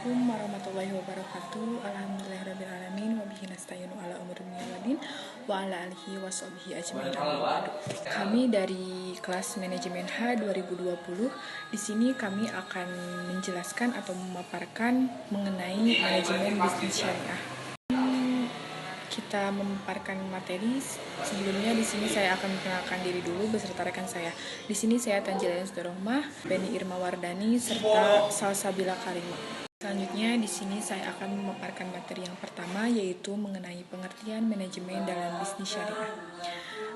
Assalamualaikum warahmatullahi wabarakatuh. Alhamdulillahirrabbilalamin. Wabihi nasta'inu ala umuri dunya waddin wa ala alihi wa sahbihi ajmain. Kami dari kelas manajemen H 2020. Di sini kami akan menjelaskan atau memaparkan mengenai manajemen bisnis syariah. Kita memaparkan materi. Sebelumnya di sini saya akan memperkenalkan diri dulu beserta rekan saya. Di sini saya Tanjila Yusdarohmah, Beni Irma Wardani, serta Salsabila Karimah. Selanjutnya di sini saya akan memaparkan materi yang pertama, yaitu mengenai pengertian manajemen dalam bisnis syariah.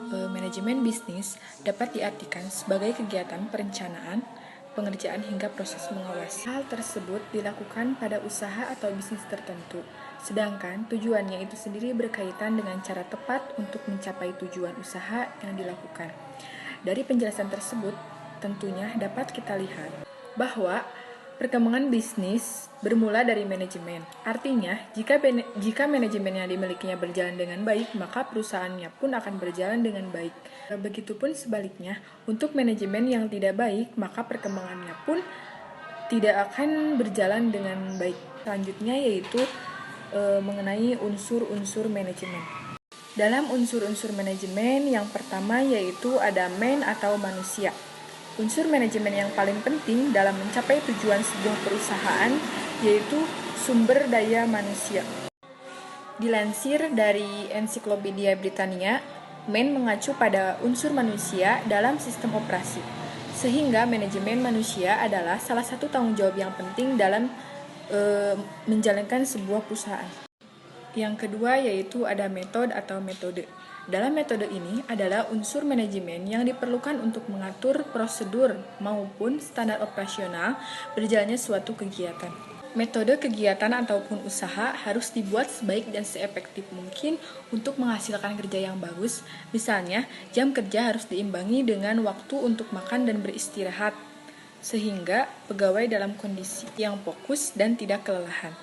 Manajemen bisnis dapat diartikan sebagai kegiatan perencanaan, pengerjaan hingga proses mengawasi. Hal tersebut dilakukan pada usaha atau bisnis tertentu, sedangkan tujuannya itu sendiri berkaitan dengan cara tepat untuk mencapai tujuan usaha yang dilakukan. Dari penjelasan tersebut, tentunya dapat kita lihat bahwa perkembangan bisnis bermula dari manajemen. Artinya, jika manajemen yang dimilikinya berjalan dengan baik, maka perusahaannya pun akan berjalan dengan baik. Begitupun sebaliknya, untuk manajemen yang tidak baik, maka perkembangannya pun tidak akan berjalan dengan baik. Selanjutnya yaitu mengenai unsur-unsur manajemen. Dalam unsur-unsur manajemen, yang pertama yaitu ada man atau manusia. Unsur manajemen yang paling penting dalam mencapai tujuan sebuah perusahaan yaitu sumber daya manusia. Dilansir dari Ensiklopedia Britania, man mengacu pada unsur manusia dalam sistem operasi, sehingga manajemen manusia adalah salah satu tanggung jawab yang penting dalam menjalankan sebuah perusahaan. Yang kedua yaitu ada metode atau metode. Dalam metode ini adalah unsur manajemen yang diperlukan untuk mengatur prosedur maupun standar operasional berjalannya suatu kegiatan. Metode kegiatan ataupun usaha harus dibuat sebaik dan seefektif mungkin untuk menghasilkan kerja yang bagus. Misalnya, jam kerja harus diimbangi dengan waktu untuk makan dan beristirahat, sehingga pegawai dalam kondisi yang fokus dan tidak kelelahan.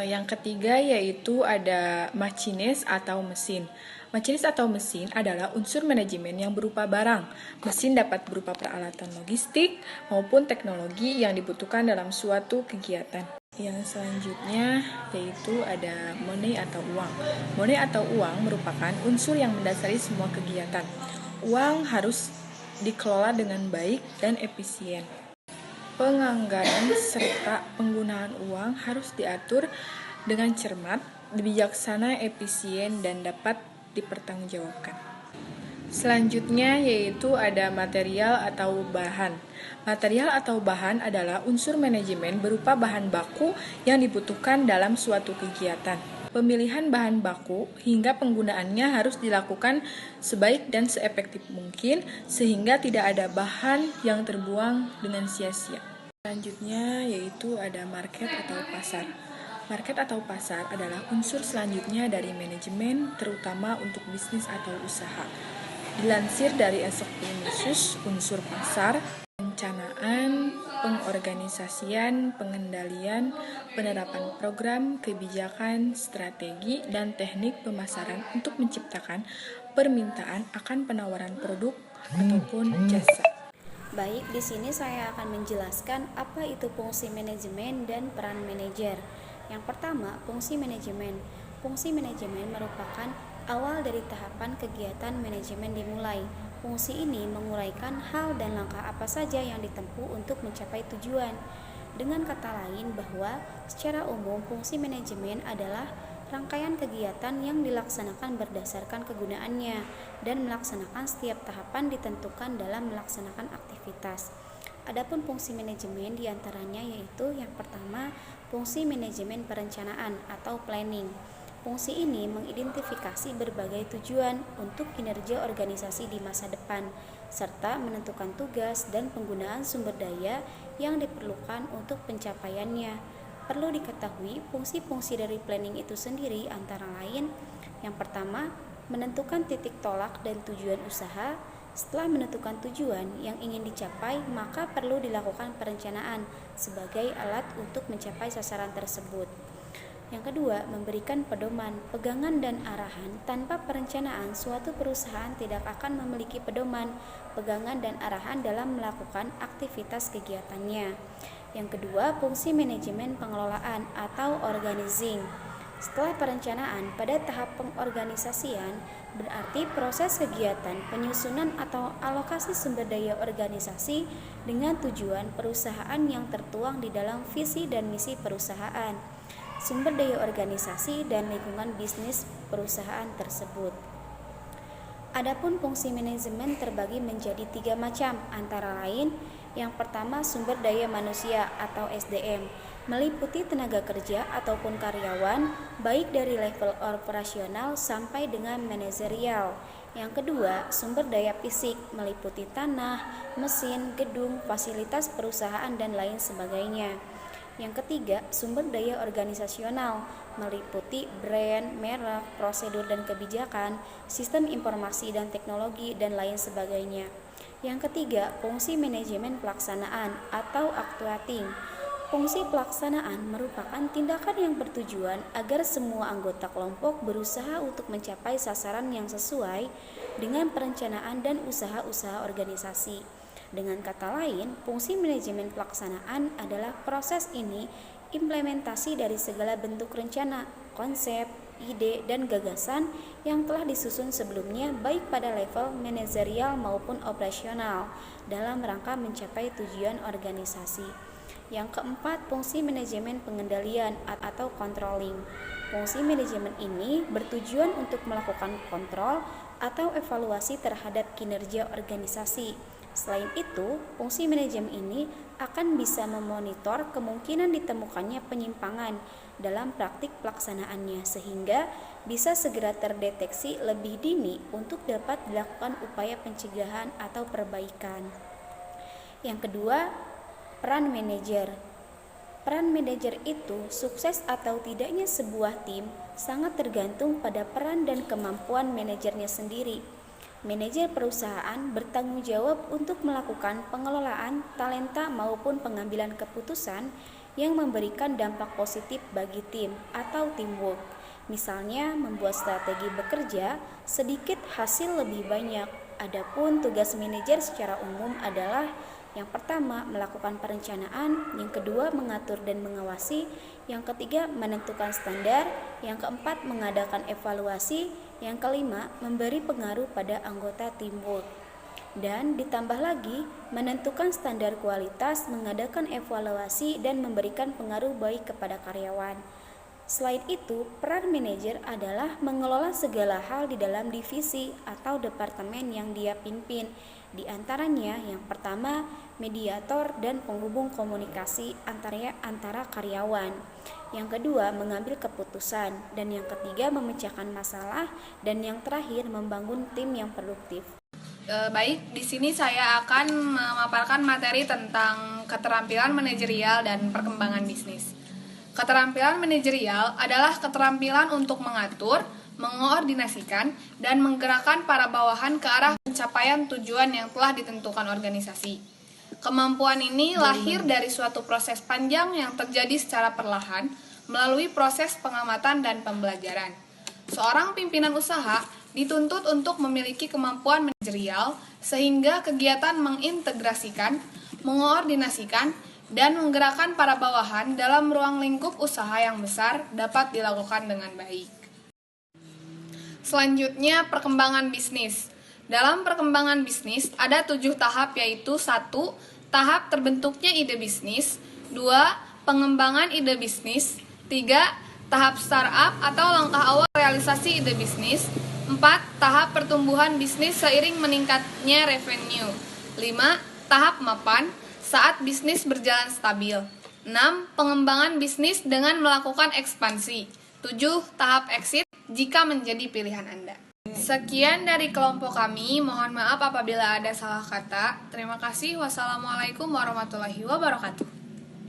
Yang ketiga yaitu ada machines atau mesin. Machines atau mesin adalah unsur manajemen yang berupa barang. Mesin dapat berupa peralatan logistik maupun teknologi yang dibutuhkan dalam suatu kegiatan. Yang selanjutnya yaitu ada money atau uang. Money atau uang merupakan unsur yang mendasari semua kegiatan. Uang harus dikelola dengan baik dan efisien. Penganggaran serta penggunaan uang harus diatur dengan cermat, bijaksana, efisien, dan dapat dipertanggungjawabkan. Selanjutnya yaitu ada material atau bahan. Material atau bahan adalah unsur manajemen berupa bahan baku yang dibutuhkan dalam suatu kegiatan. Pemilihan bahan baku hingga penggunaannya harus dilakukan sebaik dan seefektif mungkin sehingga tidak ada bahan yang terbuang dengan sia-sia. Selanjutnya yaitu ada market atau pasar. Market atau pasar adalah unsur selanjutnya dari manajemen terutama untuk bisnis atau usaha. Dilansir dari Ensiklopedia, unsur pasar, perencanaan, pengorganisasian, pengendalian, penerapan program, kebijakan, strategi, dan teknik pemasaran untuk menciptakan permintaan akan penawaran produk ataupun jasa. Baik, di sini saya akan menjelaskan apa itu fungsi manajemen dan peran manajer. Yang pertama, fungsi manajemen. Fungsi manajemen merupakan awal dari tahapan kegiatan manajemen dimulai. Fungsi ini menguraikan hal dan langkah apa saja yang ditempuh untuk mencapai tujuan. Dengan kata lain bahwa secara umum fungsi manajemen adalah rangkaian kegiatan yang dilaksanakan berdasarkan kegunaannya dan melaksanakan setiap tahapan ditentukan dalam melaksanakan aktivitas. Adapun fungsi manajemen diantaranya yaitu yang pertama, fungsi manajemen perencanaan atau planning. Fungsi ini mengidentifikasi berbagai tujuan untuk kinerja organisasi di masa depan, serta menentukan tugas dan penggunaan sumber daya yang diperlukan untuk pencapaiannya. Perlu diketahui, fungsi-fungsi dari planning itu sendiri antara lain, yang pertama, menentukan titik tolak dan tujuan usaha. Setelah menentukan tujuan yang ingin dicapai, maka perlu dilakukan perencanaan sebagai alat untuk mencapai sasaran tersebut. Yang kedua, memberikan pedoman, pegangan dan arahan. Tanpa perencanaan, suatu perusahaan tidak akan memiliki pedoman, pegangan dan arahan dalam melakukan aktivitas kegiatannya. Yang kedua, fungsi manajemen pengelolaan atau organizing. Setelah perencanaan, pada tahap pengorganisasian, berarti proses kegiatan, penyusunan atau alokasi sumber daya organisasi dengan tujuan perusahaan yang tertuang di dalam visi dan misi perusahaan, sumber daya organisasi dan lingkungan bisnis perusahaan tersebut. Adapun fungsi manajemen terbagi menjadi 3 macam, antara lain yang pertama sumber daya manusia atau SDM, meliputi tenaga kerja ataupun karyawan, baik dari level operasional sampai dengan manajerial. Yang kedua, sumber daya fisik, meliputi tanah, mesin, gedung, fasilitas perusahaan dan lain sebagainya. Yang ketiga, sumber daya organisasional, meliputi brand, merek, prosedur dan kebijakan, sistem informasi dan teknologi, dan lain sebagainya. Yang ketiga, fungsi manajemen pelaksanaan atau actuating. Fungsi pelaksanaan merupakan tindakan yang bertujuan agar semua anggota kelompok berusaha untuk mencapai sasaran yang sesuai dengan perencanaan dan usaha-usaha organisasi. Dengan kata lain, fungsi manajemen pelaksanaan adalah proses ini implementasi dari segala bentuk rencana, konsep, ide, dan gagasan yang telah disusun sebelumnya baik pada level manajerial maupun operasional dalam rangka mencapai tujuan organisasi. Yang keempat, fungsi manajemen pengendalian atau controlling. Fungsi manajemen ini bertujuan untuk melakukan kontrol atau evaluasi terhadap kinerja organisasi. Selain itu, fungsi manajemen ini akan bisa memonitor kemungkinan ditemukannya penyimpangan dalam praktik pelaksanaannya sehingga bisa segera terdeteksi lebih dini untuk dapat dilakukan upaya pencegahan atau perbaikan. Yang kedua, peran manajer. Peran manajer itu sukses atau tidaknya sebuah tim sangat tergantung pada peran dan kemampuan manajernya sendiri. Manajer perusahaan bertanggung jawab untuk melakukan pengelolaan talenta maupun pengambilan keputusan yang memberikan dampak positif bagi tim atau teamwork. Misalnya membuat strategi bekerja sedikit hasil lebih banyak. Adapun tugas manajer secara umum adalah yang pertama, melakukan perencanaan, yang kedua, mengatur dan mengawasi, yang ketiga, menentukan standar, yang keempat, mengadakan evaluasi, yang kelima, memberi pengaruh pada anggota teamwork. Dan ditambah lagi, menentukan standar kualitas, mengadakan evaluasi, dan memberikan pengaruh baik kepada karyawan. Selain itu, peran manajer adalah mengelola segala hal di dalam divisi atau departemen yang dia pimpin. Di antaranya yang pertama, mediator dan penghubung komunikasi antara karyawan. Yang kedua, mengambil keputusan. Dan yang ketiga, memecahkan masalah. Dan yang terakhir, membangun tim yang produktif. Baik, di sini saya akan memaparkan materi tentang keterampilan manajerial dan perkembangan bisnis. Keterampilan manajerial adalah keterampilan untuk mengatur, mengoordinasikan, dan menggerakkan para bawahan ke arah pencapaian tujuan yang telah ditentukan organisasi. Kemampuan ini lahir dari suatu proses panjang yang terjadi secara perlahan melalui proses pengamatan dan pembelajaran. Seorang pimpinan usaha dituntut untuk memiliki kemampuan manajerial sehingga kegiatan mengintegrasikan, mengoordinasikan, dan menggerakkan para bawahan dalam ruang lingkup usaha yang besar dapat dilakukan dengan baik. Selanjutnya, perkembangan bisnis. Dalam perkembangan bisnis ada 7 tahap, yaitu 1. Tahap terbentuknya ide bisnis, 2. Pengembangan ide bisnis, 3. Tahap startup atau langkah awal realisasi ide bisnis, 4. Tahap pertumbuhan bisnis seiring meningkatnya revenue, 5. Tahap mapan saat bisnis berjalan stabil, 6. Pengembangan bisnis dengan melakukan ekspansi, 7. Tahap exit jika menjadi pilihan Anda. Sekian dari kelompok kami, mohon maaf apabila ada salah kata. Terima kasih. Wassalamualaikum warahmatullahi wabarakatuh.